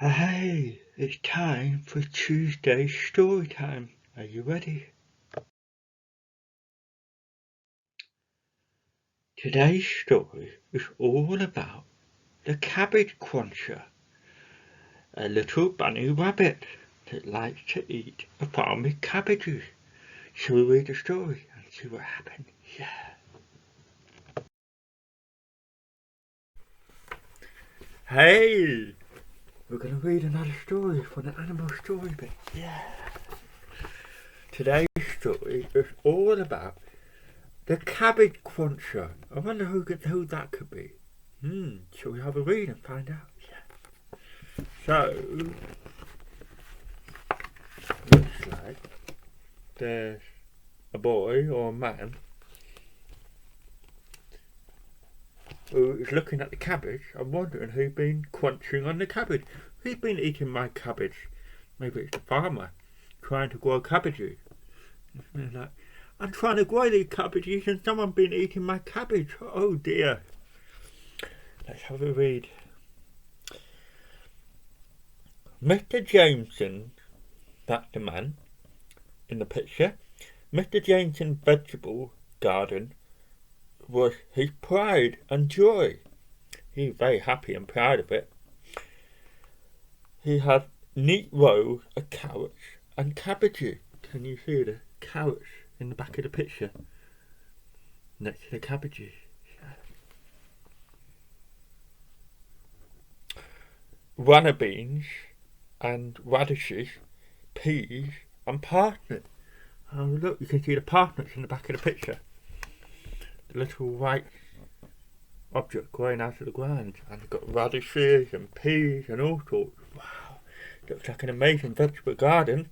Hey, it's time for Tuesday's story time. Are you ready? Today's story is all about the cabbage cruncher, a little bunny rabbit that likes to eat a farm with cabbages. Shall we read the story and see what happened? Yeah. Hey, we're going to read another story from the animal story book. Yeah. Today's story is all about the cabbage cruncher. I wonder who that could be. Shall we have a read and find out? Yeah. So, looks like there's a boy or a man who is looking at the cabbage. I'm wondering who's been crunching on the cabbage. Who's been eating my cabbage? Maybe it's the farmer trying to grow cabbages. Like, I'm trying to grow these cabbages and someone's been eating my cabbage. Oh dear. Let's have a read. Mr. Jameson, that's the man in the picture. Mr. Jameson's vegetable garden was his pride and joy. He was very happy and proud of it. He had neat rows of carrots and cabbages. Can you see the carrots in the back of the picture? Next to the cabbages. Runner beans and radishes, peas and parsnips. Oh look, you can see the parsnips in the back of the picture. The little white object growing out of the ground, and you've got radishes and peas and all sorts. Wow, looks like an amazing vegetable garden.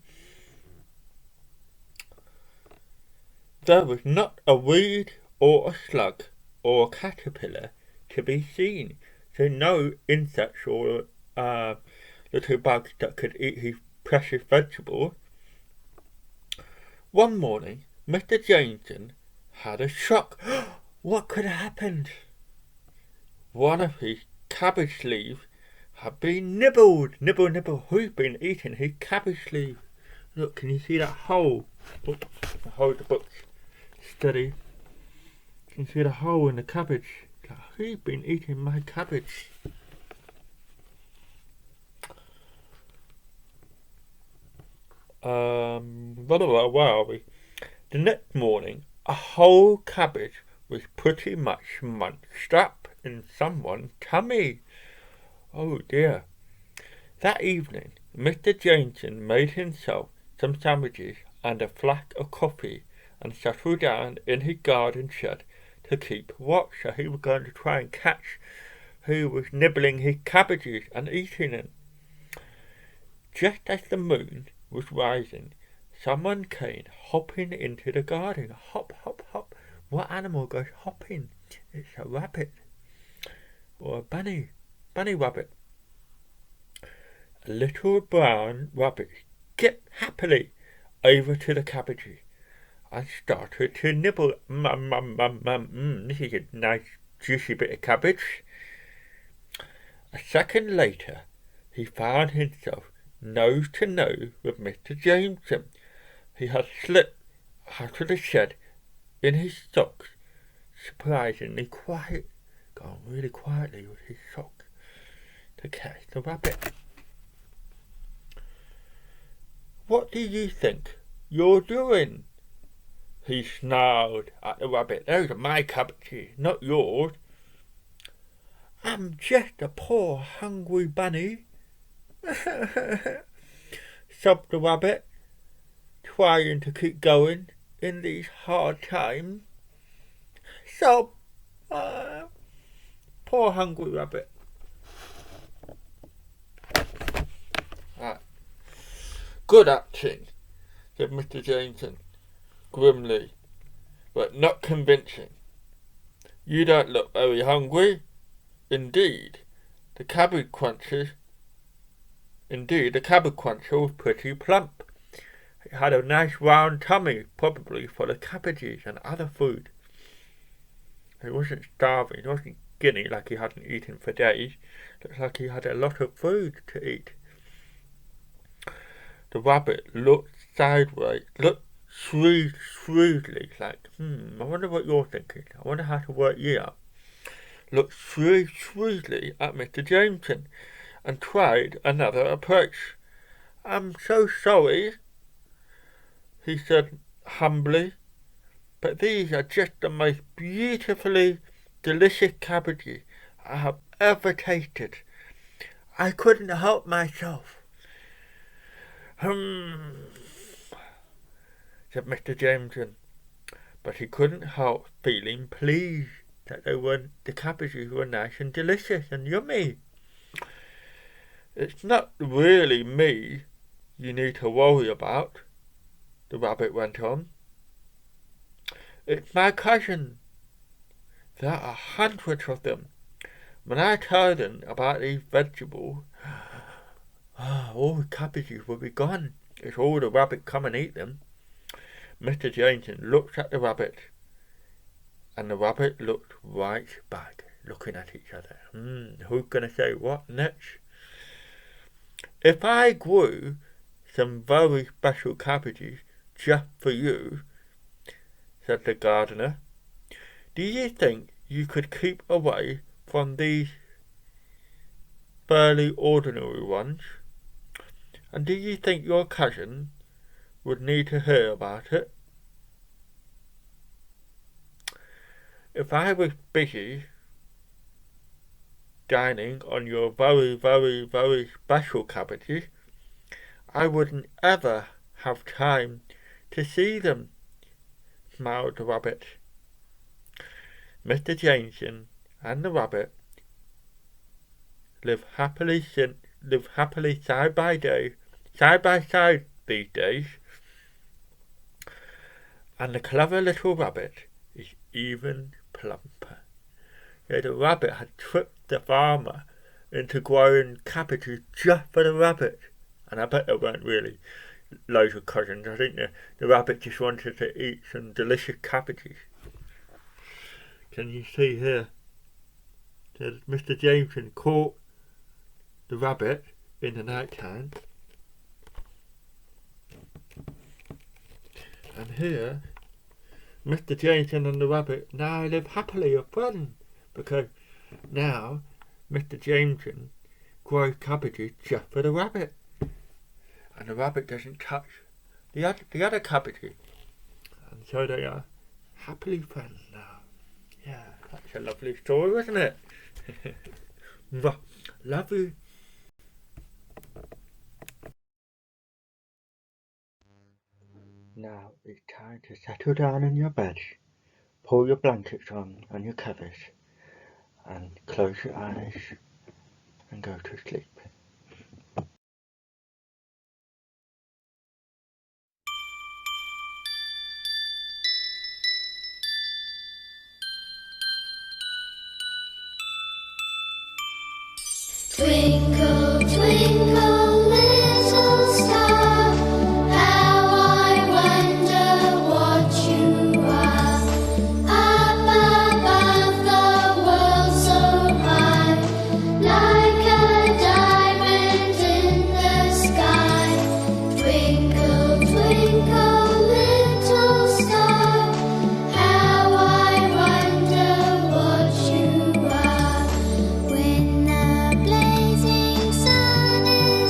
There was not a weed or a slug or a caterpillar to be seen, so no insects or little bugs that could eat his precious vegetables. One morning, Mr. Jameson had a shock. What could have happened? One of his cabbage leaves had been nibbled. Nibble, nibble. Who's been eating his cabbage leaf? Look, can you see that hole? Oops, I hold the book steady. Can you see the hole in the cabbage? Who's been eating my cabbage? Where are we? The next morning, a whole cabbage was pretty much munched up in someone's tummy. Oh dear. That evening, Mr. Jameson made himself some sandwiches and a flask of coffee and settled down in his garden shed to keep watch. So he was going to try and catch who was nibbling his cabbages and eating them. Just as the moon was rising, someone came hopping into the garden. Hop, hop, hop. What animal goes hopping? It's a rabbit. Or a bunny rabbit. A little brown rabbit skipped happily over to the cabbages and started to nibble. This is a nice juicy bit of cabbage. A second later, he found himself nose to nose with Mr. Jameson. He had slipped out of the shed in his socks, surprisingly quiet, gone really quietly with his socks to catch the rabbit. What do you think you're doing? He snarled at the rabbit. Those are my cabbages, not yours. I'm just a poor hungry bunny, sobbed the rabbit, trying to keep going in these hard times. Sob, poor hungry rabbit. Good acting, said Mr. Jameson grimly, but not convincing. You don't look very hungry. Indeed, the cabbage cruncher was pretty plump. It had a nice round tummy, probably full of cabbages and other food. He wasn't starving, he wasn't skinny like he hadn't eaten for days. Looked like he had a lot of food to eat. The rabbit looked sideways, looked shrewdly, like, I wonder what you're thinking. I wonder how to work you out. Looked shrewdly at Mr. Jameson and tried another approach. I'm so sorry, he said humbly, but these are just the most beautifully delicious cabbages I have ever tasted. I couldn't help myself. Said Mr. Jameson, but he couldn't help feeling pleased that the cabbages were nice and delicious and yummy. It's not really me you need to worry about, the rabbit went on. It's my cousin. There are hundreds of them. When I tell them about these vegetables, all the cabbages will be gone if all the rabbits come and eat them. Mr. Jameson looked at the rabbit, and the rabbit looked right back, looking at each other. Who's going to say what next? If I grew some very special cabbages just for you, said the gardener, do you think you could keep away from these fairly ordinary ones? And do you think your cousin would need to hear about it? If I was busy dining on your very, very, very special cabbages, I wouldn't ever have time to see them, smiled the rabbit. Mr. Jameson and the rabbit lived happily side by side these days, and the clever little rabbit is even plumper. Yeah, the rabbit had tricked the farmer into growing cabbages just for the rabbit, and I bet there weren't really loads of cousins. I think the rabbit just wanted to eat some delicious cabbages. Can you see here? That Mr. Jameson caught the rabbit in the night time, and here Mr. Jameson and the rabbit now live happily ever after, because now Mr. Jameson grows cabbages just for the rabbit, and the rabbit doesn't touch the other cabbages, and so they are happily friends now. Yeah, that's a lovely story, isn't it? Love you. Now it's time to settle down in your bed, pull your blankets on and your covers, and close your eyes and go to sleep. Twinkle, twinkle, little star, how I wonder what you are. Up above the world so high, like a diamond in the sky. Twinkle, twinkle, little star, how I wonder what you are. When the blazing sun is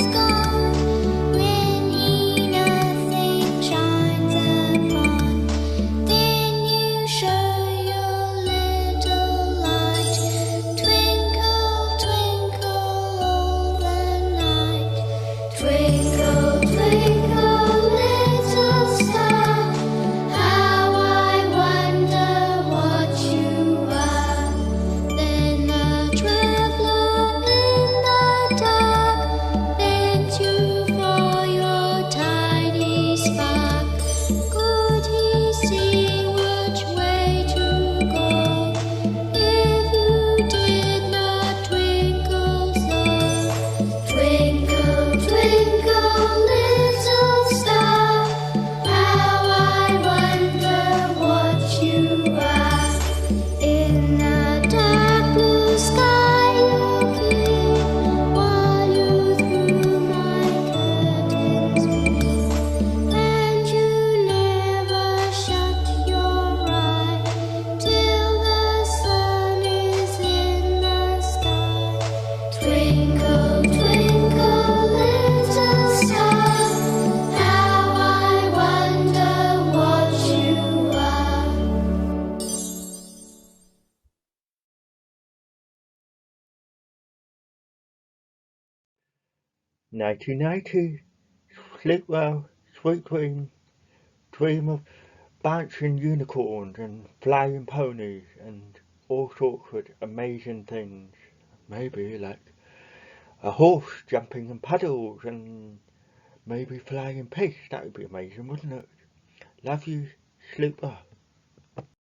Nighty nighty. Sleep well, sweet dream. Dream of bouncing unicorns and flying ponies and all sorts of amazing things. Maybe like a horse jumping in puddles and maybe flying pigs. That would be amazing, wouldn't it? Love you. Sleep well.